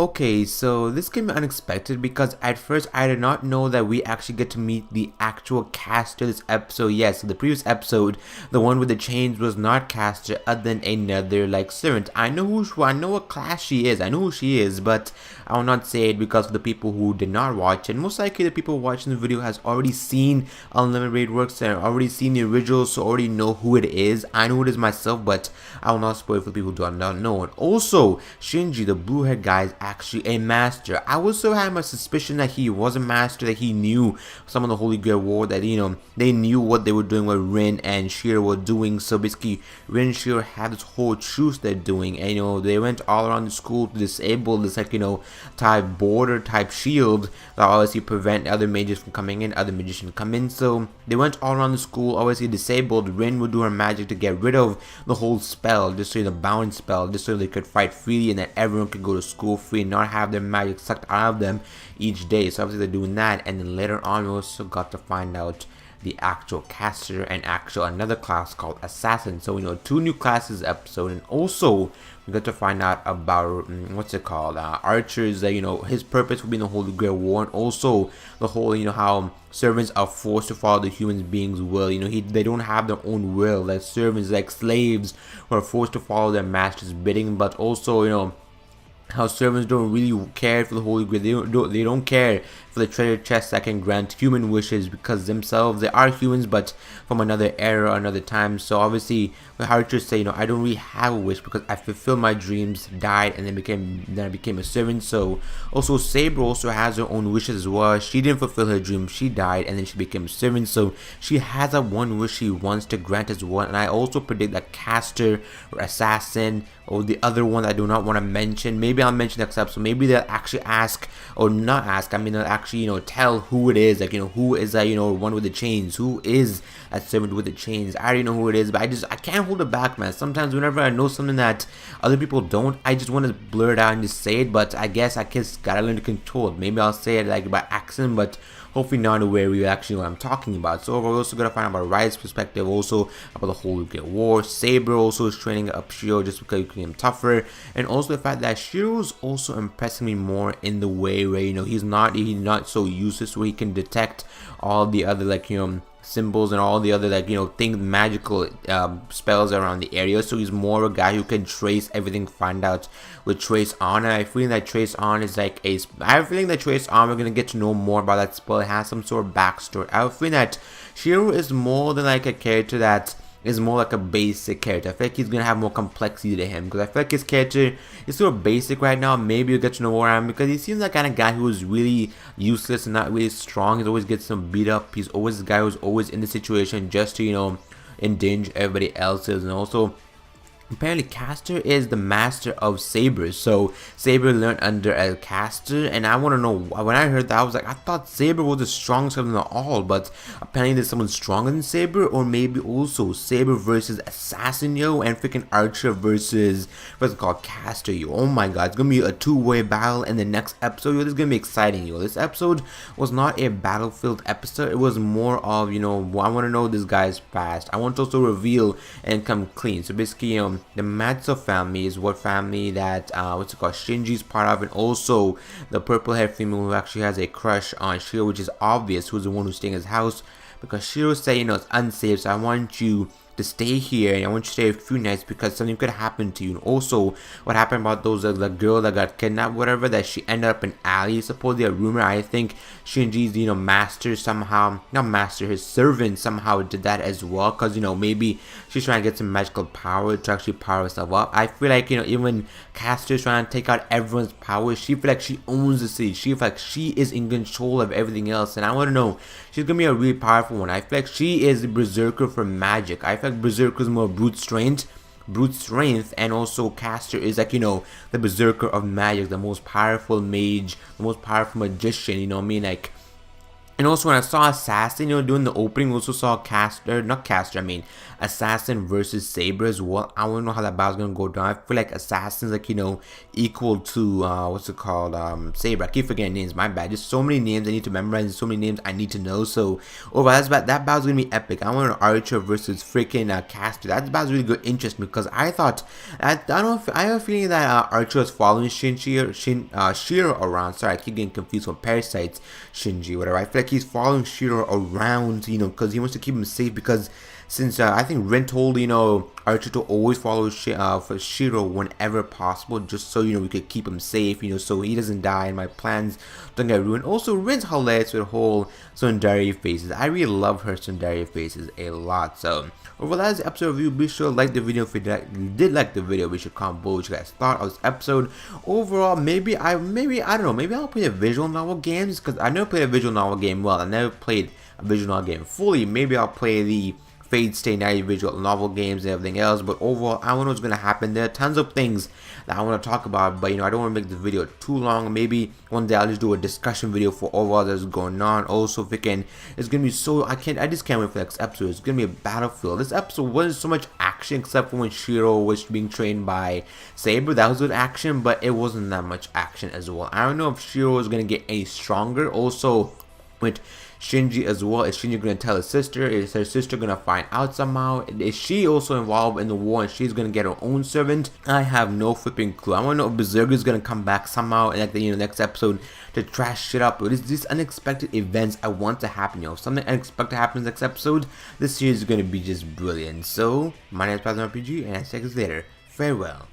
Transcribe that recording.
Okay, so this came unexpected because at first I did not know that we actually get to meet the actual caster this episode. Yes, the previous episode, the one with the chains, was not caster other than another like servant. I know what class she is. I know who she is, but I will not say it because of the people who did not watch. And most likely the people watching the video has already seen Unlimited Raid Works and already seen the original, so already know who it is. I know who it is myself, but I will not spoil it for the people who do not know. And also, Shinji, the blue haired guy, is actually a master. I also had my suspicion that he was a master, that he knew some of the Holy Grail War, that they knew what they were doing, what Rin and Shiro were doing. So basically Rin and Shiro had this whole truce they're doing, and they went all around the school to disable this type border type shield that obviously prevent other mages from coming in, other magicians come in. So they went all around the school, obviously disabled. Rin would do her magic to get rid of the whole spell, just so the bound spell, just so they could fight freely and that everyone could go to school free and not have their magic sucked out of them each day. So obviously they're doing that, and then later on we also got to find out the actual caster and another class called assassin. So two new classes episode, and also we got to find out about archers, that his purpose will be in the Holy Grail War, and also the whole how servants are forced to follow the human beings' will. They don't have their own will, like servants, like slaves, who are forced to follow their master's bidding. But also how servants don't really care for the Holy Grail. They don't care for the treasure chests that can grant human wishes, because themselves they are humans but from another era, another time. So obviously the archers say, I don't really have a wish because I fulfilled my dreams, died, and then I became a servant. So also Saber also has her own wishes as well. She didn't fulfill her dream, she died, and then she became a servant. So she has that one wish she wants to grant as well. And I also predict that caster or assassin, or the other one I do not want to mention, maybe I'll mention next episode, maybe they'll actually ask, or not ask, they'll actually tell who it is, who is that one with the chains, who is that servant with the chains. I already know who it is, but I can't hold it back, man. Sometimes whenever I know something that other people don't, I just want to blur it out and just say it. But I guess gotta learn to control it. Maybe I'll say it by accident, but hopefully not aware we actually know what I'm talking about. So we're also gonna find out about Riot's perspective, also about the Holy Grail War. Saber also is training up Shiro just because making him tougher, and also the fact that Shiro's also impressing me more in the way where he's not so useless, where he can detect all the other symbols and all the other things, magical spells around the area. So he's more a guy who can trace everything, find out with Trace On. And I feel that Trace On is I have a feeling that Trace On, we're gonna get to know more about that spell. It has some sort of backstory. I feel that Shiro is more than a character that is more like a basic character. I feel like he's gonna have more complexity to him, because I feel like his character is sort of basic right now. Maybe you'll get to know more around, because he seems like kind of guy who is really useless and not really strong. He always gets some beat up. He's always the guy who's always in the situation just to endanger everybody else's. And also apparently caster is the master of Saber, so Saber learned under a caster. And I want to know, when I heard that I was like, I thought Saber was the strongest of them all, but apparently there's someone stronger than Saber, or maybe also Saber versus assassin, and freaking archer versus what's it called, caster, Oh my god, it's gonna be a two-way battle in the next episode, this is gonna be exciting, This episode was not a battlefield episode. It was more of I want to know this guy's past. I want to also reveal and come clean. So basically the Matsuo family is what family that Shinji's part of, and also the purple haired female who actually has a crush on Shiro, which is obvious, who's the one who's staying in his house, because Shiro say it's unsafe, so I want you to stay here, and I want you to stay a few nights because something could happen to you. And also what happened about those the girl that got kidnapped, whatever, that she ended up in alley, supposedly a rumor. I think Shinji's master somehow, not master, his servant somehow did that as well, because maybe she's trying to get some magical power to actually power herself up. I feel like even Caster's trying to take out everyone's power. She feel like she owns the city. She feel like she is in control of everything else, and I want to know, she's gonna be a really powerful one. I feel like she is the berserker for magic. I feel like berserker is more brute strength, and also caster is the berserker of magic, the most powerful mage, the most powerful magician. And also when I saw Assassin, doing the opening, we also saw Assassin versus Saber as well. I want to know how that battle's gonna go down. I feel like Assassin's like, equal to, Saber. I keep forgetting names, my bad. Just so many names I need to memorize, so many names I need to know. So, overall, that battle's gonna be epic. I want an Archer versus freaking Caster. That battle's really good, interest me, because I thought, I have a feeling that Archer was following Shiro around. Sorry, I keep getting confused with Parasites, Shinji, whatever. I feel like he's following Shiro around, because he wants to keep him safe, because since I think Rin told, Archer to always follow for Shiro whenever possible, just so, we could keep him safe, so he doesn't die and my plans don't get ruined. Also, Rin's hilarious with whole Tsundere faces. I really love her Tsundere faces a lot. So, overall, that is the episode review. Be sure to like the video if you did like the video. Be sure to comment below what you guys thought of this episode. Overall, maybe I don't know, maybe I'll play the visual novel games, because I never played a visual novel game well. I never played a visual novel game fully. Maybe I'll play the Fate Stay Night visual novel games and everything else, but overall, I don't know what's gonna happen. There are tons of things that I want to talk about, but I don't want to make the video too long. Maybe one day I'll just do a discussion video for overall that's going on. Also, freaking, it's gonna be so I just can't wait for the next episode. It's gonna be a battlefield. This episode wasn't so much action except for when Shiro was being trained by Saber. That was good action, but it wasn't that much action as well. I don't know if Shiro is gonna get any stronger. Also, with Shinji as well, is Shinji gonna tell his sister? Is her sister gonna find out somehow? Is she also involved in the war and she's gonna get her own servant? I have no flipping clue. I wanna know if Berserker's gonna come back somehow in like the next episode to trash shit up. But it's these unexpected events I want to happen. If something unexpected happens next episode, this series is gonna be just brilliant. So my name is PlasmaRPG and I'll see you guys later. Farewell.